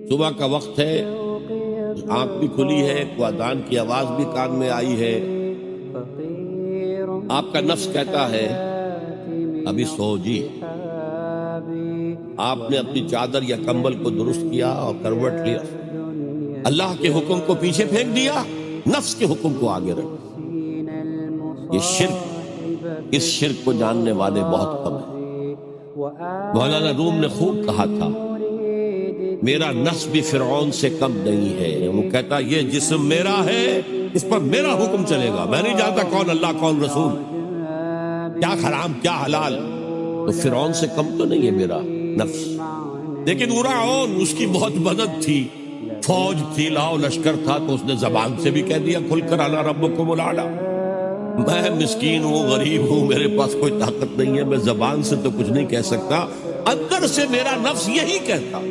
صبح کا وقت ہے، آنکھ بھی کھلی ہے، کوئی اذان کی آواز بھی کان میں آئی ہے، آپ کا نفس کہتا ہے ابھی سو جی۔ آپ نے اپنی چادر یا کمبل کو درست کیا اور کروٹ لیا، اللہ کے حکم کو پیچھے پھینک دیا، نفس کے حکم کو آگے رکھ۔ یہ شرک، اس شرک کو جاننے والے بہت کم ہیں۔ مولانا روم نے خوب کہا تھا میرا نفس بھی فرعون سے کم نہیں ہے۔ وہ کہتا یہ جسم میرا ہے، اس پر میرا حکم چلے گا، میں نہیں جانتا کون اللہ کون رسول، کیا حرام کیا حلال۔ تو فرعون سے کم تو نہیں ہے میرا نفس، لیکن فرعون اس کی بہت مدد تھی، فوج تھی، لاؤ لشکر تھا، تو اس نے زبان سے بھی کہہ دیا کھل کر انا ربکم الاعلی۔ میں مسکین ہوں، غریب ہوں، میرے پاس کوئی طاقت نہیں ہے، میں زبان سے تو کچھ نہیں کہہ سکتا، اندر سے میرا نفس یہی کہتا۔